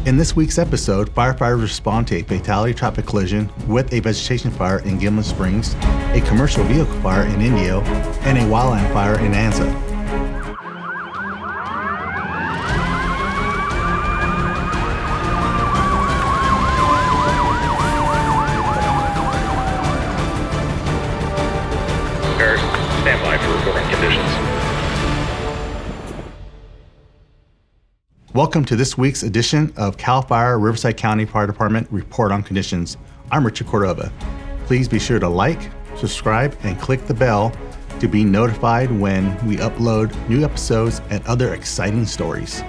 In this week's episode, firefighters respond to a fatality traffic collision with a vegetation fire in Gilman Springs, a commercial vehicle fire in Indio, and a wildland fire in Anza. Stand by for reporting conditions. Welcome to this week's edition of CAL FIRE Riverside County Fire Department Report on Conditions. I'm Richard Cordova. Please be sure to like, subscribe, and click the bell to be notified when we upload new episodes and other exciting stories.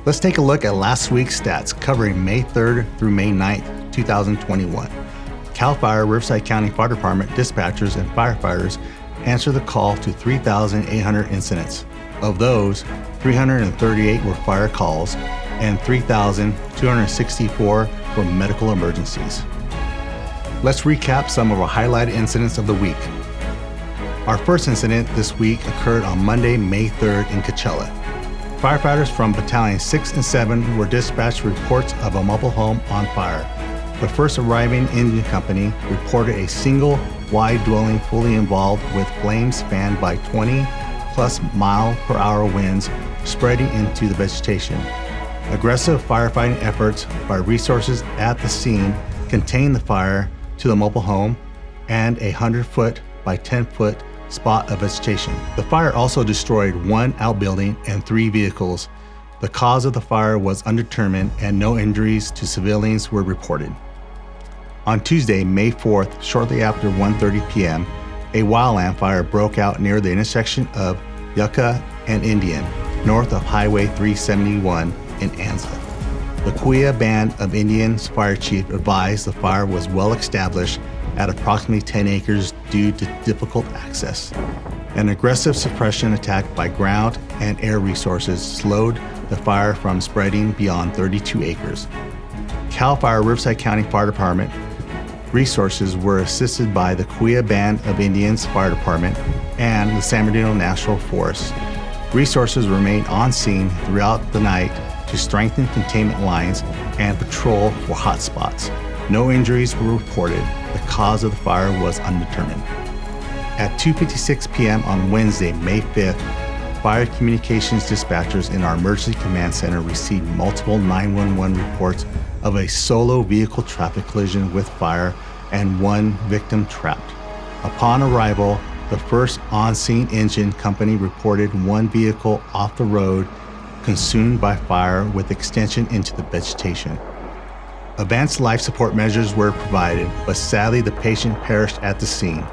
Let's take a look at last week's stats covering May 3rd through May 9th, 2021. CAL FIRE Riverside County Fire Department dispatchers and firefighters answered the call to 3,800 incidents. Of those, 338 were fire calls and 3,264 were medical emergencies. Let's recap some of our highlighted incidents of the week. Our first incident this week occurred on Monday, May 3rd in Coachella. Firefighters from Battalion 6 and 7 were dispatched with reports of a mobile home on fire. The first arriving Indian company reported a single wide dwelling fully involved with flames fanned by 20-plus mile-per-hour winds spreading into the vegetation. Aggressive firefighting efforts by resources at the scene contained the fire to the mobile home and a 100-foot by 10-foot spot of vegetation. The fire also destroyed one outbuilding and 3 vehicles. The cause of the fire was undetermined and no injuries to civilians were reported. On Tuesday, May 4th, shortly after 1:30 p.m., a wildland fire broke out near the intersection of Yucca and Indian, north of Highway 371 in Anza. The Kuya Band of Indians fire chief advised the fire was well established at approximately 10 acres due to difficult access. An aggressive suppression attack by ground and air resources slowed the fire from spreading beyond 32 acres. CAL FIRE Riverside County Fire Department resources were assisted by the Kuya Band of Indians Fire Department and the San Bernardino National Forest. Resources remained on scene throughout the night to strengthen containment lines and patrol for hot spots. No injuries were reported. The cause of the fire was undetermined. At 2:56 p.m. on Wednesday, May 5th, fire communications dispatchers in our emergency command center received multiple 911 reports of a solo vehicle traffic collision with fire and one victim trapped. Upon arrival, the first on-scene engine company reported one vehicle off the road consumed by fire with extension into the vegetation. Advanced life support measures were provided, but sadly the patient perished at the scene.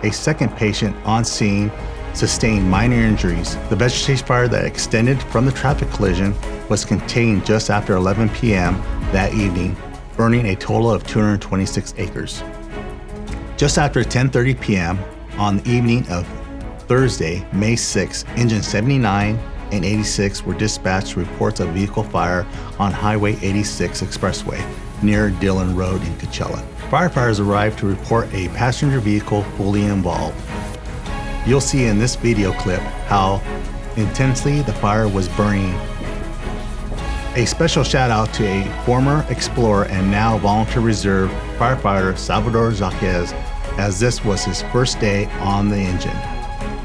A second patient on scene sustained minor injuries. The vegetation fire that extended from the traffic collision was contained just after 11 p.m. that evening, burning a total of 226 acres. Just after 10:30 p.m. on the evening of Thursday, May 6, engines 79 and 86 were dispatched with reports of vehicle fire on Highway 86 Expressway near Dillon Road in Coachella. Firefighters arrived to report a passenger vehicle fully involved. You'll see in this video clip how intensely the fire was burning. A special shout out to a former explorer and now volunteer reserve firefighter, Salvador Jaquez, as this was his first day on the engine,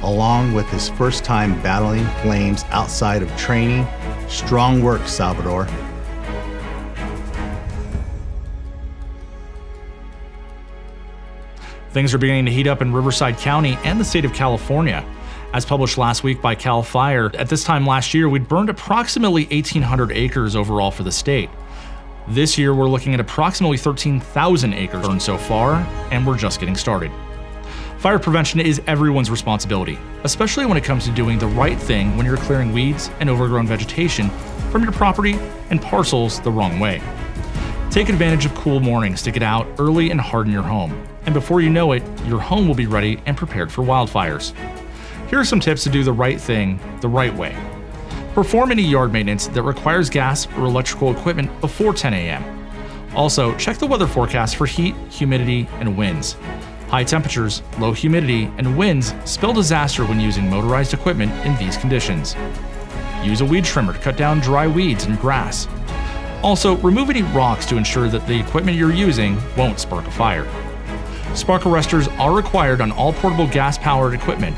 along with his first time battling flames outside of training. Strong work, Salvador. Things are beginning to heat up in Riverside County and the state of California. As published last week by CAL FIRE, at this time last year, we'd burned approximately 1,800 acres overall for the state. This year, we're looking at approximately 13,000 acres burned so far, and we're just getting started. Fire prevention is everyone's responsibility, especially when it comes to doing the right thing when you're clearing weeds and overgrown vegetation from your property and parcels the wrong way. Take advantage of cool mornings to get out early and harden your home. And before you know it, your home will be ready and prepared for wildfires. Here are some tips to do the right thing the right way. Perform any yard maintenance that requires gas or electrical equipment before 10 a.m. Also, check the weather forecast for heat, humidity, and winds. High temperatures, low humidity, and winds spell disaster when using motorized equipment in these conditions. Use a weed trimmer to cut down dry weeds and grass. Also, remove any rocks to ensure that the equipment you're using won't spark a fire. Spark arresters are required on all portable gas-powered equipment.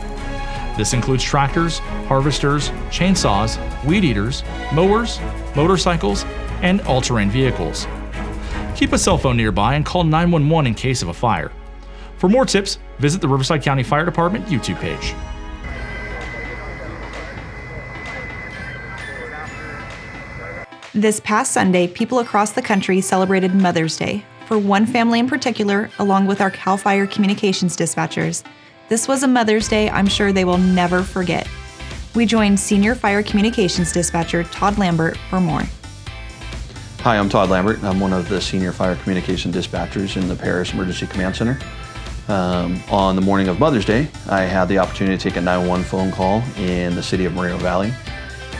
This includes tractors, harvesters, chainsaws, weed eaters, mowers, motorcycles, and all-terrain vehicles. Keep a cell phone nearby and call 911 in case of a fire. For more tips, visit the Riverside County Fire Department YouTube page. This past Sunday, people across the country celebrated Mother's Day. For one family in particular, along with our CAL FIRE communications dispatchers, this was a Mother's Day I'm sure they will never forget. We joined Senior Fire Communications Dispatcher Todd Lambert for more. Hi, I'm Todd Lambert. I'm one of the Senior Fire Communication Dispatchers in the Paris Emergency Command Center. On the morning of Mother's Day, I had the opportunity to take a 911 phone call in the city of Moreno Valley.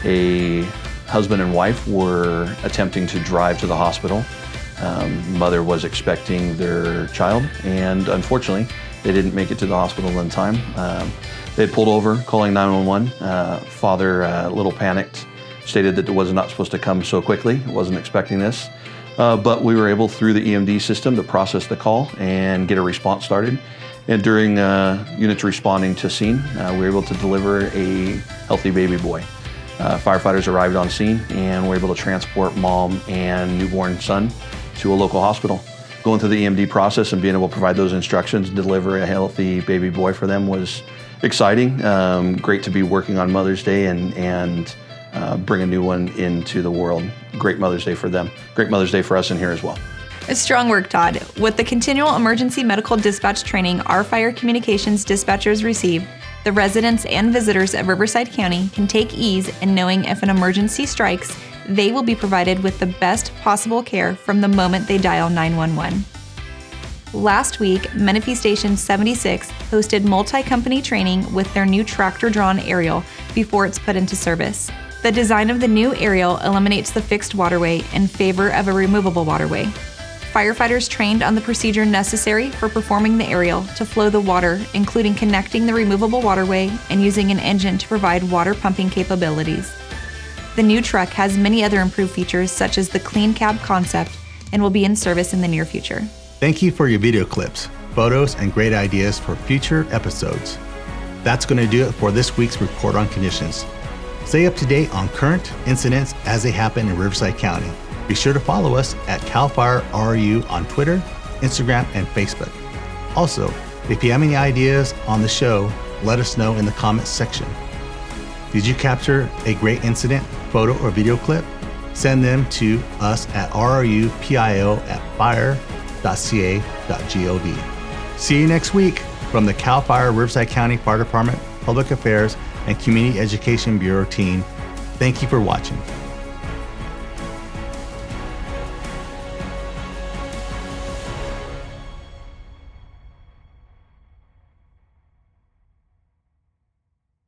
A husband and wife were attempting to drive to the hospital. Mother was expecting their child, and unfortunately, they didn't make it to the hospital in time. They had pulled over, calling 911. Father, a little panicked, stated that it was not supposed to come so quickly. Wasn't expecting this. But we were able, through the EMD system, to process the call and get a response started. And during units responding to scene, we were able to deliver a healthy baby boy. Firefighters arrived on scene and were able to transport mom and newborn son to a local hospital. Going through the EMD process and being able to provide those instructions, deliver a healthy baby boy for them was exciting. Great to be working on Mother's Day and bring a new one into the world. Great Mother's Day for them. Great Mother's Day for us in here as well. Strong work, Todd. With the continual emergency medical dispatch training our fire communications dispatchers receive, the residents and visitors of Riverside County can take ease in knowing if an emergency strikes, they will be provided with the best possible care from the moment they dial 911. Last week, Menifee Station 76 hosted multi-company training with their new tractor-drawn aerial before it's put into service. The design of the new aerial eliminates the fixed waterway in favor of a removable waterway. Firefighters trained on the procedure necessary for performing the aerial to flow the water, including connecting the removable waterway and using an engine to provide water pumping capabilities. The new truck has many other improved features such as the clean cab concept and will be in service in the near future. Thank you for your video clips, photos, and great ideas for future episodes. That's going to do it for this week's Report on Conditions. Stay up to date on current incidents as they happen in Riverside County. Be sure to follow us at CAL FIRE RU on Twitter, Instagram, and Facebook. Also, if you have any ideas on the show, let us know in the comments section. Did you capture a great incident, photo, or video clip? Send them to us at rrupio@fire.ca.gov. See you next week from the CAL FIRE Riverside County Fire Department, Public Affairs, and Community Education Bureau team. Thank you for watching.